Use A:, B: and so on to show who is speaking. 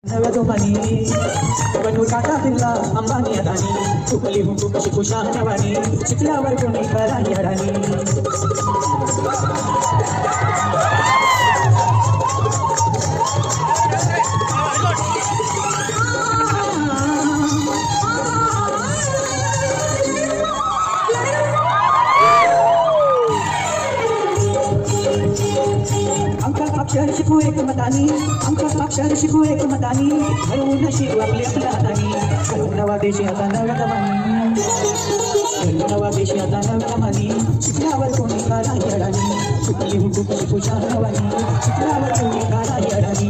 A: नव्या जोमानी बनू टाटा फिरला अंबानी अदानी चुकली हुकू कशी खुशा नवानी शिकल्यावर कोणी करानी अडानी अक्षर शिकू एक मतानी अक्षर शिकू एक मतानी घडवून शिकू आपली आपल्या हातानी घडवून नवा देशी आता नव्या कमानी घडवून नवा देशी आता नव्या कमानी शिकल्यावर कोणी काराही अडानी चुकली हुकूक शिकू नवानी शिकल्यावर कोणी काराही अडानी